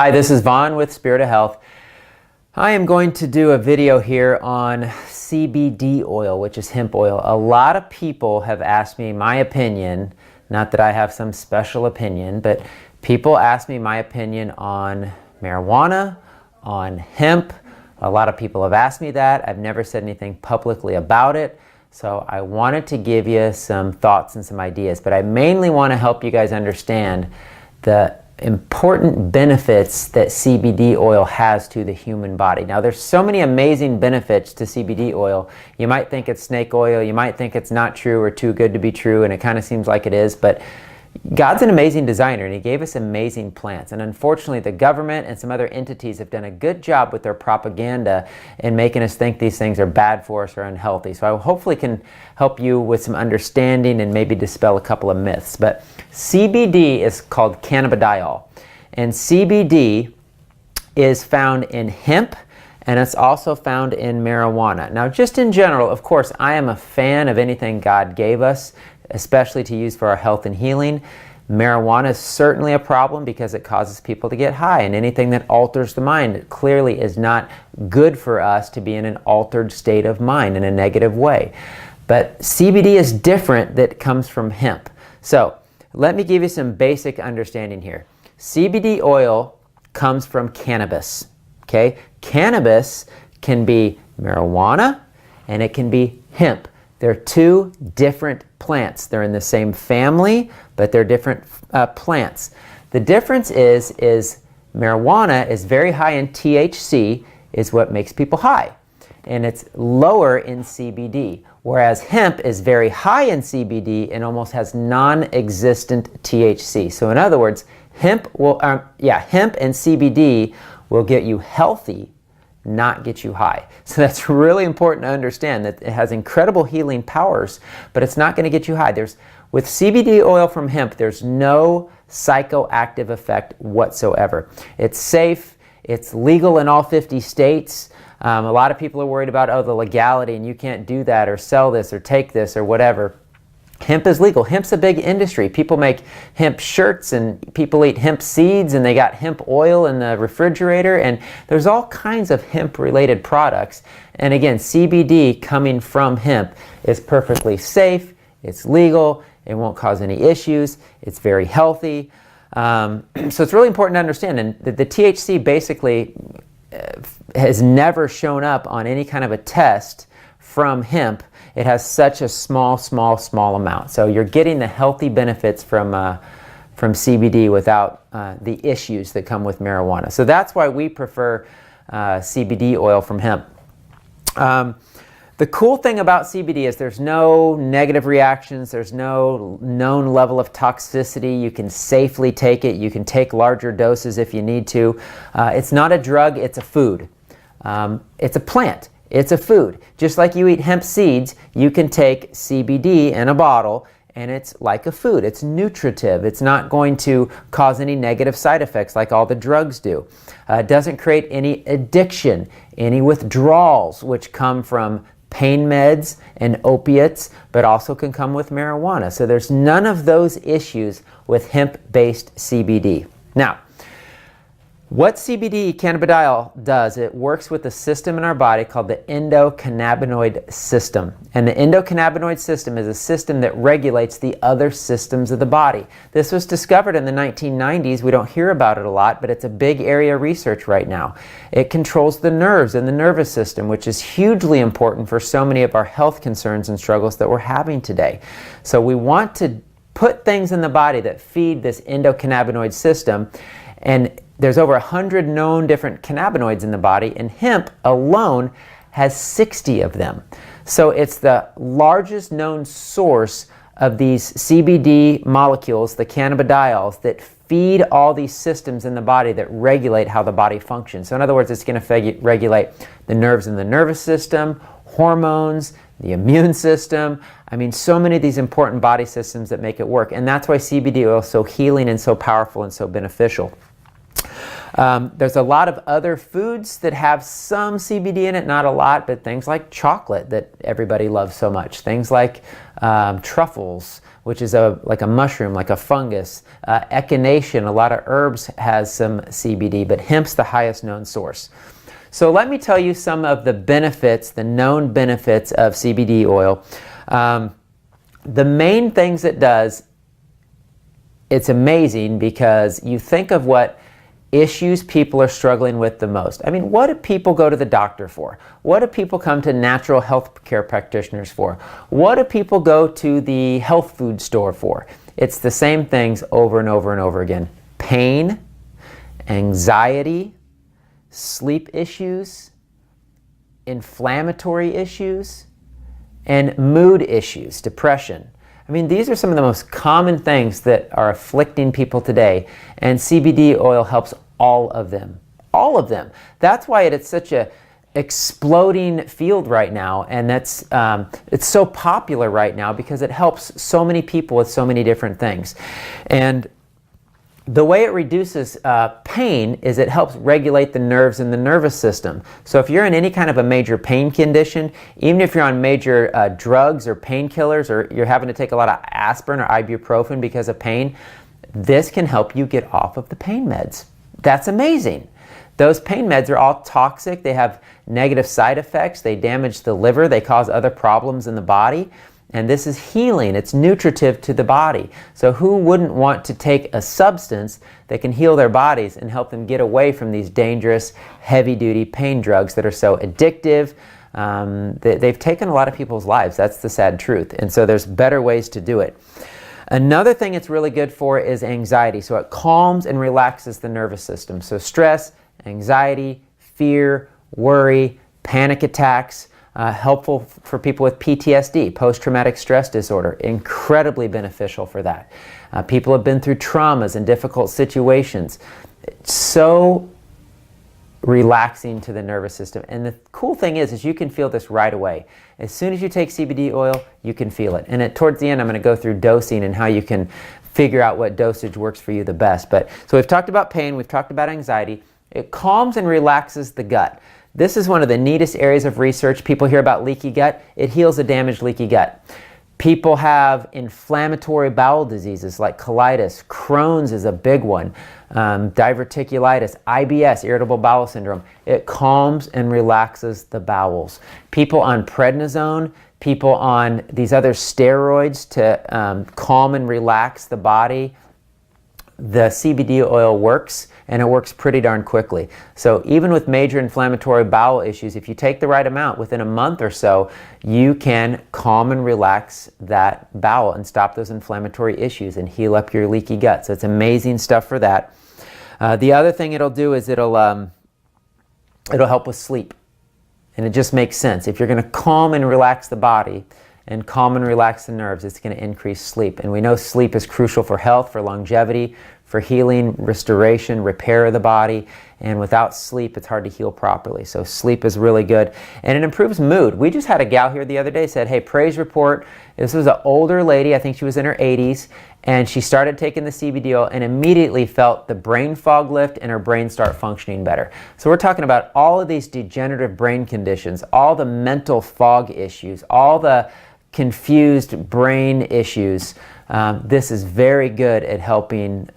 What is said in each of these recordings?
Hi, this is Vaughn with Spirit of Health. I am going to do a video here on CBD oil, which is hemp oil. A lot of people have asked me my opinion, not that I have some special opinion, but people ask me my opinion on marijuana, on hemp. A lot of people have asked me that. I've never said anything publicly about it. So I wanted to give you some thoughts and some ideas, but I mainly want to help you guys understand the important benefits that CBD oil has to the human body. Now, there's so many amazing benefits to CBD oil. You might think it's snake oil, you might think it's not true or too good to be true, and it kind of seems like it is, but God's an amazing designer and He gave us amazing plants. And unfortunately, the government and some other entities have done a good job with their propaganda in making us think these things are bad for us or unhealthy. So I hopefully can help you with some understanding and maybe dispel a couple of myths. But CBD is called cannabidiol. And CBD is found in hemp, and it's also found in marijuana. Now, just in general, of course, I am a fan of anything God gave us, especially to use for our health and healing. Marijuana is certainly a problem because it causes people to get high, and anything that alters the mind clearly is not good for us to be in an altered state of mind in a negative way. But CBD is different, that comes from hemp. So let me give you some basic understanding here. CBD oil comes from cannabis. Okay? Cannabis can be marijuana and it can be hemp. They're two different plants. They're in the same family, but they're different plants. The difference is marijuana is very high in THC, is what makes people high, and it's lower in CBD, whereas hemp is very high in CBD and almost has non-existent THC. So in other words, hemp and CBD will get you healthy, not get you high. So that's really important to understand, that it has incredible healing powers, but it's not going to get you high. With CBD oil from hemp, there's no psychoactive effect whatsoever. It's safe. It's legal in all 50 states. A lot of people are worried about, the legality, and you can't do that or sell this or take this or whatever. Hemp is legal. Hemp's a big industry. People make hemp shirts and people eat hemp seeds, and they got hemp oil in the refrigerator, and there's all kinds of hemp related products. And again, CBD coming from hemp is perfectly safe, it's legal, it won't cause any issues, it's very healthy. So it's really important to understand, and the THC basically has never shown up on any kind of a test from hemp. It has such a small amount. So you're getting the healthy benefits from CBD without the issues that come with marijuana. So that's why we prefer CBD oil from hemp. The cool thing about CBD is there's no negative reactions. There's no known level of toxicity. You can safely take it. You can take larger doses if you need to. It's not a drug, it's a food. It's a plant. It's a food. Just like you eat hemp seeds, you can take CBD in a bottle, and it's like a food. It's nutritive. It's not going to cause any negative side effects like all the drugs do. It doesn't create any addiction, any withdrawals, which come from pain meds and opiates, but also can come with marijuana. So there's none of those issues with hemp-based CBD. Now, what CBD cannabidiol does, it works with a system in our body called the endocannabinoid system. And the endocannabinoid system is a system that regulates the other systems of the body. This was discovered in the 1990s. We don't hear about it a lot, but it's a big area of research right now. It controls the nerves and the nervous system, which is hugely important for so many of our health concerns and struggles that we're having today. So we want to put things in the body that feed this endocannabinoid system, and there's over 100 known different cannabinoids in the body, and hemp alone has 60 of them. So it's the largest known source of these CBD molecules, the cannabidiols, that feed all these systems in the body that regulate how the body functions. So in other words, it's going to regulate the nerves in the nervous system, hormones, the immune system. I mean, so many of these important body systems that make it work. And that's why CBD oil is so healing and so powerful and so beneficial. There's a lot of other foods that have some CBD in it, not a lot, but things like chocolate that everybody loves so much. Things like truffles, which is like a mushroom, like a fungus. Echinacea, a lot of herbs has some CBD, but hemp's the highest known source. So let me tell you some of the benefits, the known benefits of CBD oil. The main things it does, it's amazing because you think of what issues people are struggling with the most. I mean, what do people go to the doctor for? What do people come to natural health care practitioners for? What do people go to the health food store for? It's the same things over and over and over again. Pain, anxiety, sleep issues, inflammatory issues, and mood issues, depression. I mean, these are some of the most common things that are afflicting people today, and CBD oil helps all of them. All of them. That's why it's such a exploding field right now, and it's so popular right now because it helps so many people with so many different things. And the way it reduces pain is it helps regulate the nerves in the nervous system. So if you're in any kind of a major pain condition, even if you're on major drugs or painkillers, or you're having to take a lot of aspirin or ibuprofen because of pain, this can help you get off of the pain meds. That's amazing. Those pain meds are all toxic. They have negative side effects. They damage the liver. They cause other problems in the body. And this is healing. It's nutritive to the body. So who wouldn't want to take a substance that can heal their bodies and help them get away from these dangerous, heavy-duty pain drugs that are so addictive? They've taken a lot of people's lives. That's the sad truth. And so there's better ways to do it. Another thing it's really good for is anxiety. So it calms and relaxes the nervous system. So stress, anxiety, fear, worry, panic attacks, helpful for people with PTSD, post-traumatic stress disorder, incredibly beneficial for that. People have been through traumas and difficult situations. It's so relaxing to the nervous system. And the cool thing is you can feel this right away. As soon as you take CBD oil, you can feel it. And towards the end, I'm going to go through dosing and how you can figure out what dosage works for you the best. So we've talked about pain, we've talked about anxiety. It calms and relaxes the gut. This is one of the neatest areas of research. People hear about leaky gut. It heals a damaged leaky gut. People have inflammatory bowel diseases like colitis. Crohn's is a big one. Diverticulitis, IBS, irritable bowel syndrome. It calms and relaxes the bowels. People on prednisone, people on these other steroids to calm and relax the body. The CBD oil works, and it works pretty darn quickly. So even with major inflammatory bowel issues, if you take the right amount, within a month or so, you can calm and relax that bowel and stop those inflammatory issues and heal up your leaky gut. So it's amazing stuff for that. The other thing it'll do is it'll help with sleep. And it just makes sense. If you're going to calm and relax the body and calm and relax the nerves, it's going to increase sleep. And we know sleep is crucial for health, for longevity, for healing, restoration, repair of the body. And without sleep, it's hard to heal properly. So sleep is really good. And it improves mood. We just had a gal here the other day said, hey, praise report. This was an older lady. I think she was in her 80s. And she started taking the CBD oil and immediately felt the brain fog lift and her brain start functioning better. So we're talking about all of these degenerative brain conditions, all the mental fog issues, all the confused brain issues. This is very good at helping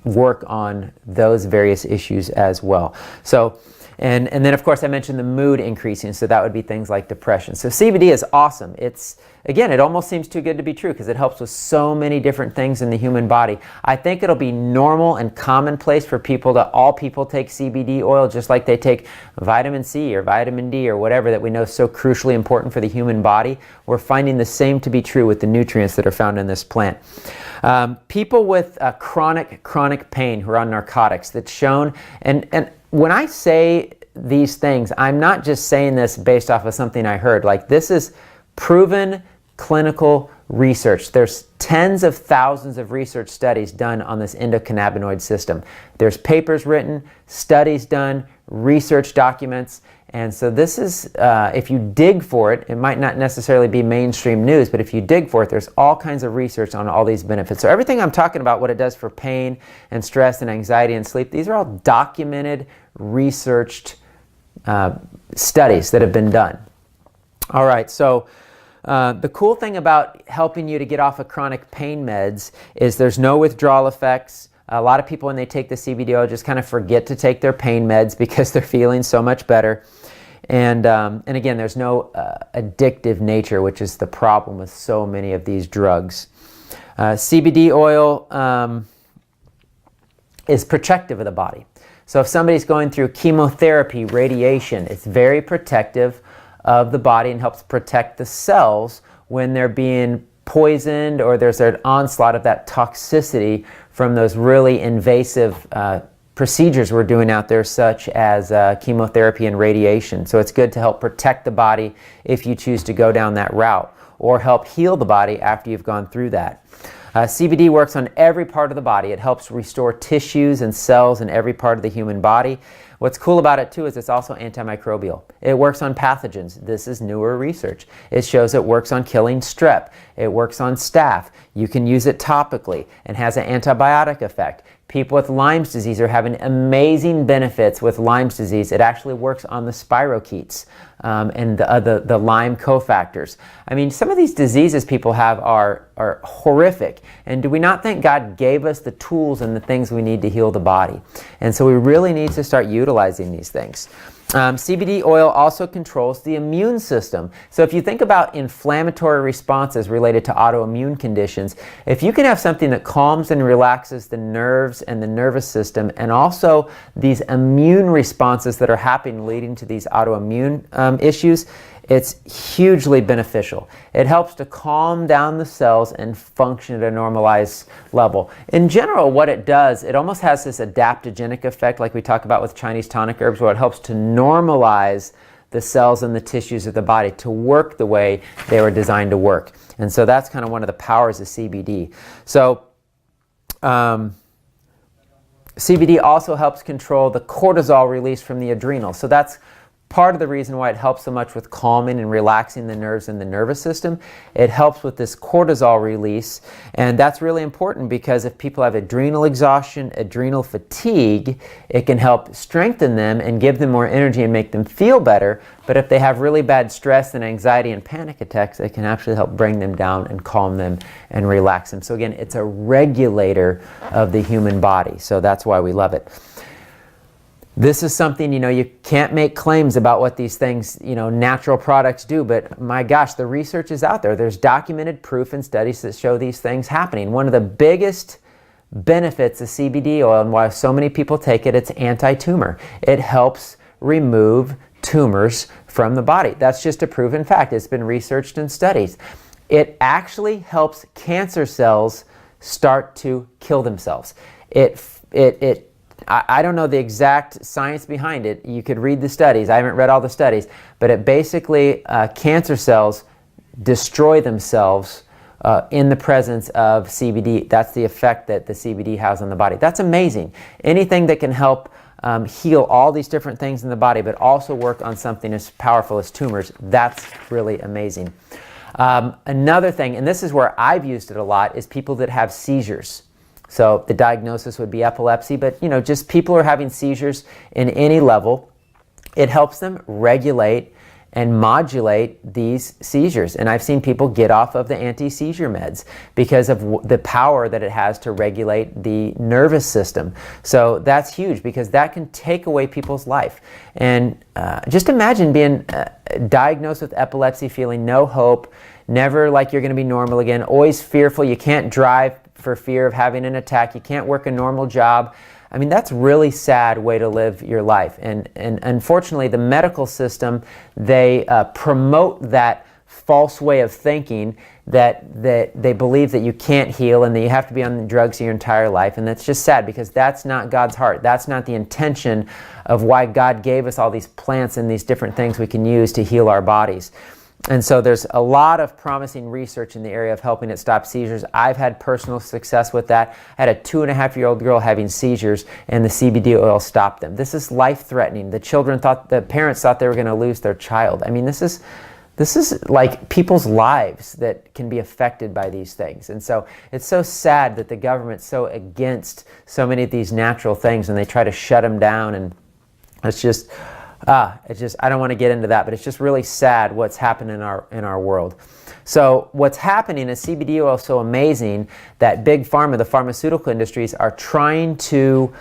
work on those various issues as well. So, and then of course I mentioned the mood increasing, so that would be things like depression. So CBD is awesome. It's, again, it almost seems too good to be true because it helps with so many different things in the human body. I think it'll be normal and commonplace for people all people take CBD oil just like they take vitamin C or vitamin D or whatever that we know is so crucially important for the human body. We're finding the same to be true with the nutrients that are found in this plant. People with chronic pain who are on narcotics, that's shown, and when I say these things, I'm not just saying this based off of something I heard. Like, this is proven clinical research. There's tens of thousands of research studies done on this endocannabinoid system. There's papers written, studies done, research documents, And so this is, if you dig for it, it might not necessarily be mainstream news, but if you dig for it, there's all kinds of research on all these benefits. So everything I'm talking about, what it does for pain and stress and anxiety and sleep, these are all documented, researched studies that have been done. All right, so the cool thing about helping you to get off of chronic pain meds is there's no withdrawal effects. A lot of people, when they take the CBD oil, just kind of forget to take their pain meds because they're feeling so much better. And again, there's no addictive nature, which is the problem with so many of these drugs. CBD oil is protective of the body. So if somebody's going through chemotherapy, radiation, it's very protective of the body and helps protect the cells when they're being poisoned or there's an onslaught of that toxicity from those really invasive procedures we're doing out there, such as chemotherapy and radiation. So it's good to help protect the body if you choose to go down that route, or help heal the body after you've gone through that. CBD works on every part of the body. It helps restore tissues and cells in every part of the human body. What's cool about it too is it's also antimicrobial. It works on pathogens. This is newer research. It shows it works on killing strep. It works on staph. You can use it topically and has an antibiotic effect. People with Lyme's disease are having amazing benefits with Lyme's disease. It actually works on the spirochetes and the Lyme cofactors. I mean, some of these diseases people have are horrific. And do we not think God gave us the tools and the things we need to heal the body? And so we really need to start utilizing these things. CBD oil also controls the immune system. So if you think about inflammatory responses related to autoimmune conditions, if you can have something that calms and relaxes the nerves and the nervous system, and also these immune responses that are happening leading to these autoimmune issues, it's hugely beneficial. It helps to calm down the cells and function at a normalized level. In general, what it does, it almost has this adaptogenic effect like we talk about with Chinese tonic herbs, where it helps to normalize the cells and the tissues of the body to work the way they were designed to work. And so that's kind of one of the powers of CBD. So CBD also helps control the cortisol release from the adrenals. So that's part of the reason why it helps so much with calming and relaxing the nerves and the nervous system. It helps with this cortisol release, and that's really important because if people have adrenal exhaustion, adrenal fatigue, it can help strengthen them and give them more energy and make them feel better. But if they have really bad stress and anxiety and panic attacks, it can actually help bring them down and calm them and relax them. So again, it's a regulator of the human body. So that's why we love it. This is something, you can't make claims about what these things, natural products do, but my gosh, the research is out there. There's documented proof and studies that show these things happening. One of the biggest benefits of CBD oil and why so many people take it, it's anti-tumor. It helps remove tumors from the body. That's just a proven fact. It's been researched in studies. It actually helps cancer cells start to kill themselves. I don't know the exact science behind it. You could read the studies. I haven't read all the studies. But it basically, cancer cells destroy themselves in the presence of CBD. That's the effect that the CBD has on the body. That's amazing. Anything that can help heal all these different things in the body, but also work on something as powerful as tumors, that's really amazing. Another thing, and this is where I've used it a lot, is people that have seizures. So the diagnosis would be epilepsy, but just people who are having seizures in any level, it helps them regulate and modulate these seizures. And I've seen people get off of the anti-seizure meds because of the power that it has to regulate the nervous system. So that's huge because that can take away people's life. And just imagine being diagnosed with epilepsy, feeling no hope, never like you're going to be normal again, always fearful, you can't drive for fear of having an attack, you can't work a normal job. I mean, that's a really sad way to live your life. And unfortunately, the medical system, they promote that false way of thinking that they believe that you can't heal and that you have to be on drugs your entire life. And that's just sad because that's not God's heart. That's not the intention of why God gave us all these plants and these different things we can use to heal our bodies. And so there's a lot of promising research in the area of helping it stop seizures. I've had personal success with that. I had a 2.5-year-old girl having seizures, and the CBD oil stopped them. This is life-threatening. The parents thought they were going to lose their child. I mean, this is like people's lives that can be affected by these things. And so it's so sad that the government's so against so many of these natural things, and they try to shut them down. And it's just, I don't want to get into that, but it's just really sad what's happened in our world. So what's happening is CBD oil is so amazing that big pharma, the pharmaceutical industries, are trying to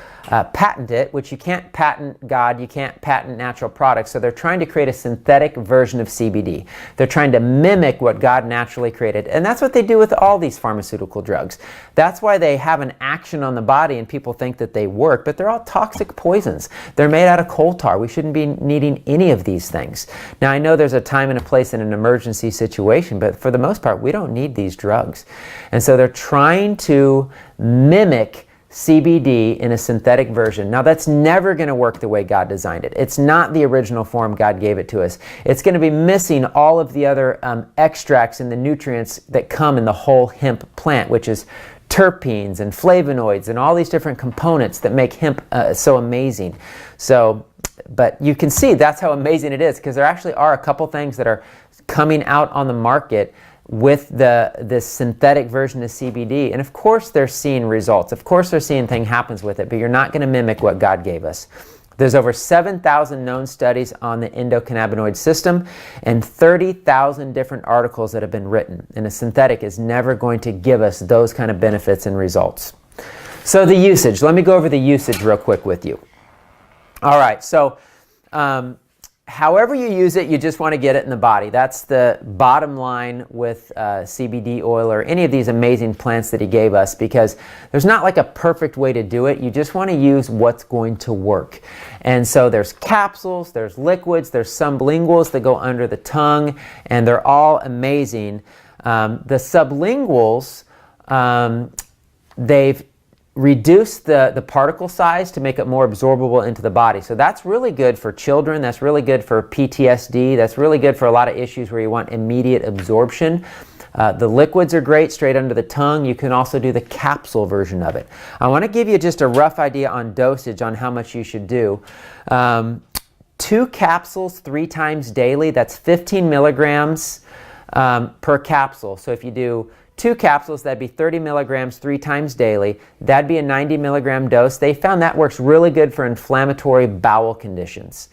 patent it, which you can't patent God, you can't patent natural products, so they're trying to create a synthetic version of CBD. They're trying to mimic what God naturally created, and that's what they do with all these pharmaceutical drugs. That's why they have an action on the body and people think that they work, but they're all toxic poisons. They're made out of coal tar. We shouldn't be needing any of these things. Now, I know there's a time and a place in an emergency situation, but for the most part, we don't need these drugs. And so they're trying to mimic CBD in a synthetic version. Now, that's never going to work the way God designed it. It's not the original form God gave it to us. It's going to be missing all of the other extracts and the nutrients that come in the whole hemp plant, which is terpenes and flavonoids and all these different components that make hemp so amazing. So, but you can see that's how amazing it is, because there actually are a couple things that are coming out on the market with this synthetic version of CBD, and of course they're seeing results. Of course they're seeing things happens with it, but you're not going to mimic what God gave us. There's over 7,000 known studies on the endocannabinoid system and 30,000 different articles that have been written, and a synthetic is never going to give us those kind of benefits and results. So the usage, let me go over the usage real quick with you. All right, so however you use it, you just want to get it in the body. That's the bottom line with CBD oil or any of these amazing plants that he gave us, because there's not like a perfect way to do it. You just want to use what's going to work. And so there's capsules, there's liquids, there's sublinguals that go under the tongue, and they're all amazing. The sublinguals, they've reduce the particle size to make it more absorbable into the body. So that's really good for children. That's really good for PTSD. That's really good for a lot of issues where you want immediate absorption. The liquids are great straight under the tongue. You can also do the capsule version of it. I want to give you just a rough idea on dosage on how much you should do. 2 capsules 3 times daily, that's 15 milligrams per capsule. So if you do 2 capsules, that'd be 30 milligrams 3 times daily. That'd be a 90 milligram dose. They found that works really good for inflammatory bowel conditions.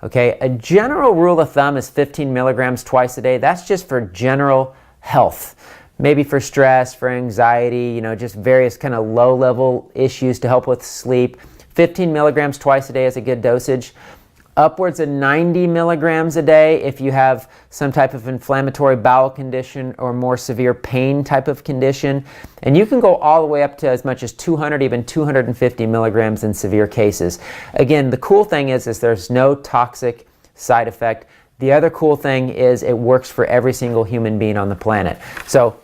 Okay, a general rule of thumb is 15 milligrams twice a day. That's just for general health. Maybe for stress, for anxiety, just various kind of low-level issues to help with sleep. 15 milligrams twice a day is a good dosage. Upwards of 90 milligrams a day if you have some type of inflammatory bowel condition or more severe pain type of condition. And you can go all the way up to as much as 200, even 250 milligrams in severe cases. Again, the cool thing is there's no toxic side effect. The other cool thing is it works for every single human being on the planet. So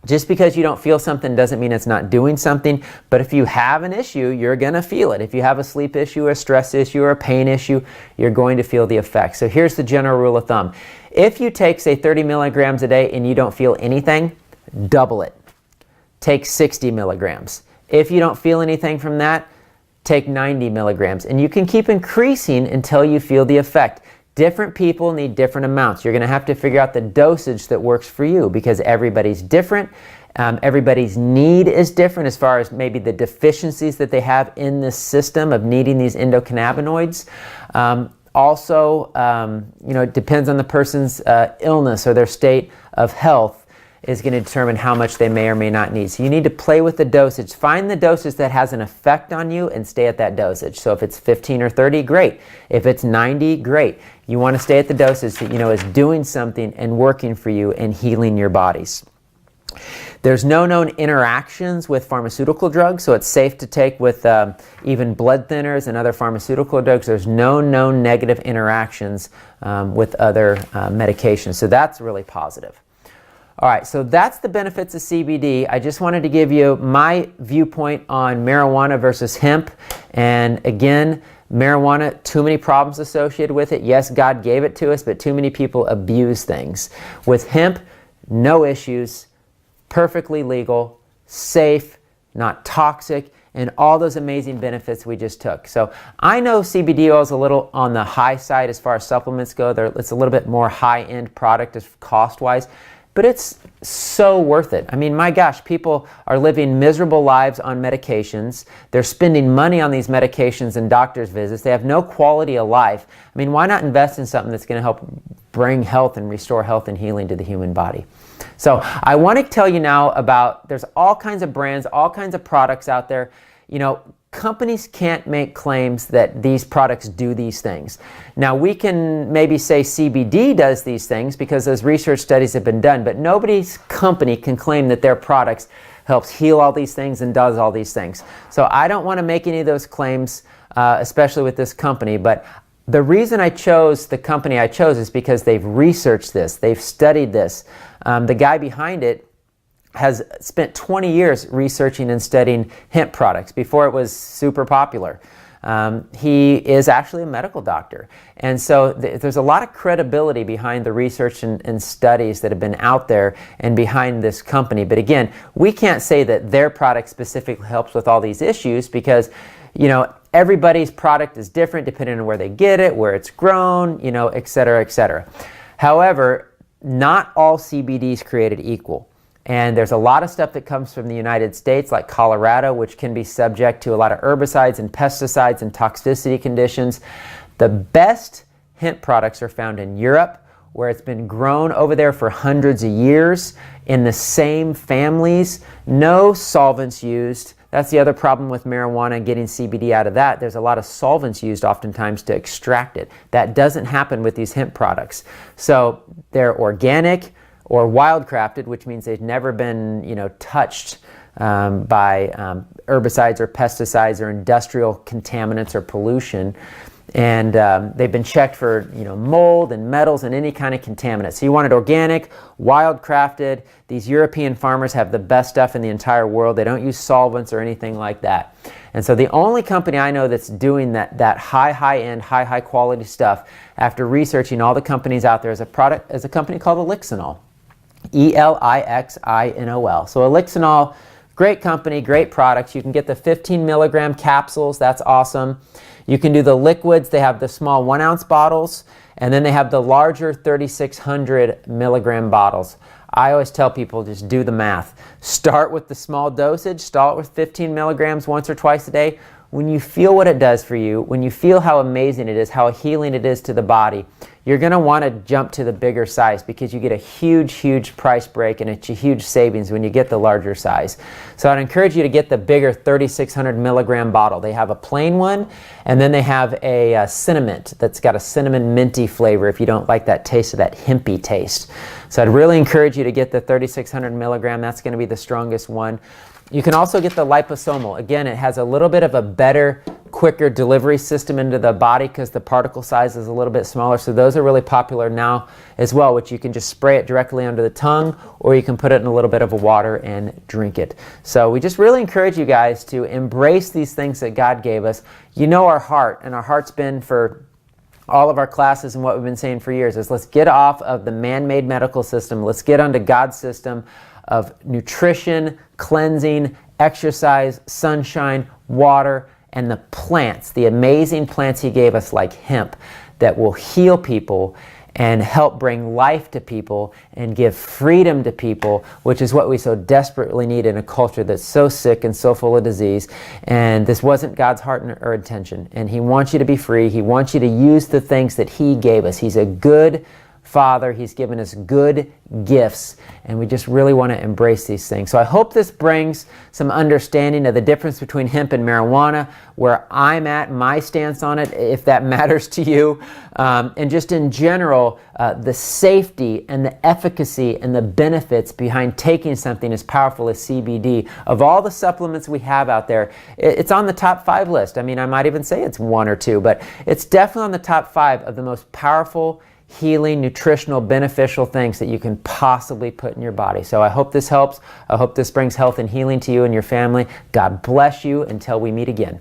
just because you don't feel something doesn't mean it's not doing something, but if you have an issue, you're going to feel it. If you have a sleep issue, a stress issue, or a pain issue, you're going to feel the effects. So here's the general rule of thumb. If you take, say, 30 milligrams a day and you don't feel anything, double it. Take 60 milligrams. If you don't feel anything from that, take 90 milligrams. And you can keep increasing until you feel the effect. Different people need different amounts. You're going to have to figure out the dosage that works for you, because everybody's different. Everybody's need is different as far as maybe the deficiencies that they have in this system of needing these endocannabinoids. It depends on the person's illness or their state of health is going to determine how much they may or may not need. So you need to play with the dosage. Find the dosage that has an effect on you and stay at that dosage. So if it's 15 or 30, great. If it's 90, great. You want to stay at the dosage that is doing something and working for you and healing your bodies. There's no known interactions with pharmaceutical drugs, so it's safe to take with even blood thinners and other pharmaceutical drugs. There's no known negative interactions with other medications, so that's really positive. All right, so that's the benefits of CBD. I just wanted to give you my viewpoint on marijuana versus hemp. And again, Marijuana, too many problems associated with it. Yes, God gave it to us, but too many people abuse things. With hemp, no issues, perfectly legal, safe, not toxic, and all those amazing benefits we just took. So I know CBD oil is a little on the high side as far as supplements go. It's a little bit more high-end product cost-wise, but it's so worth it. I mean, my gosh, people are living miserable lives on medications. They're spending money on these medications and doctor's visits. They have no quality of life. I mean, why not invest in something that's going to help bring health and restore health and healing to the human body? So I want to tell you now about, there's all kinds of brands, all kinds of products out there. You know, companies can't make claims that these products do these things. Now, we can maybe say CBD does these things because those research studies have been done, but nobody's company can claim that their products helps heal all these things and does all these things. So I don't want to make any of those claims, especially with this company, but the reason I chose the company I chose is because they've researched this, they've studied this. The guy behind it has spent 20 years researching and studying hemp products before it was super popular. He is actually a medical doctor. And so there's a lot of credibility behind the research and studies that have been out there and behind this company. But again, we can't say that their product specifically helps with all these issues because, you know, everybody's product is different depending on where they get it, where it's grown, you know, et cetera, et cetera. However, not all CBD is created equal. And there's a lot of stuff that comes from the United States, like Colorado, which can be subject to a lot of herbicides and pesticides and toxicity conditions. The best hemp products are found in Europe, where it's been grown over there for hundreds of years in the same families. No solvents used. That's the other problem with marijuana and getting CBD out of that. There's a lot of solvents used oftentimes to extract it. That doesn't happen with these hemp products. So they're organic or wildcrafted, which means they've never been, you know, touched by herbicides or pesticides or industrial contaminants or pollution. And they've been checked for, you know, mold and metals and any kind of contaminants. So you want it organic, wildcrafted. These European farmers have the best stuff in the entire world. They don't use solvents or anything like that. And so the only company I know that's doing that high-end, high quality stuff, after researching all the companies out there, is a company called Elixinol. Elixinol. So Elixinol, great company, great products. You can get the 15 milligram capsules. That's awesome. You can do the liquids. They have the small 1 ounce bottles, and then they have the larger 3,600 milligram bottles. I always tell people, just do the math. Start with the small dosage. Start with 15 milligrams once or twice a day. When you feel what it does for you, when you feel how amazing it is, how healing it is to the body, you're going to want to jump to the bigger size because you get a huge price break and it's a huge savings when you get the larger size. So I'd encourage you to get the bigger 3,600 milligram bottle. They have a plain one, and then they have a cinnamon that's got a cinnamon minty flavor if you don't like that taste of that hempy taste. So I'd really encourage you to get the 3,600 milligram. That's going to be the strongest one. You can also get the liposomal. Again, it has a little bit of a better, quicker delivery system into the body because the particle size is a little bit smaller. So those are really popular now as well, which you can just spray it directly under the tongue, or you can put it in a little bit of water and drink it. So we just really encourage you guys to embrace these things that God gave us. You know our heart, and our heart's been for all of our classes and what we've been saying for years is let's get off of the man-made medical system. Let's get onto God's system of nutrition, cleansing, exercise, sunshine, water, and the plants, the amazing plants He gave us like hemp that will heal people and help bring life to people and give freedom to people, which is what we so desperately need in a culture that's so sick and so full of disease. And this wasn't God's heart or intention. And He wants you to be free. He wants you to use the things that He gave us. He's a good Father. He's given us good gifts, and we just really want to embrace these things. So I hope this brings some understanding of the difference between hemp and marijuana, where I'm at, my stance on it, if that matters to you, and just in general, the safety and the efficacy and the benefits behind taking something as powerful as CBD. Of all the supplements we have out there, it's on the top 5 list. I mean, I might even say it's 1 or 2, but it's definitely on the top 5 of the most powerful, healing, nutritional, beneficial things that you can possibly put in your body. So I hope this helps. I hope this brings health and healing to you and your family. God bless you until we meet again.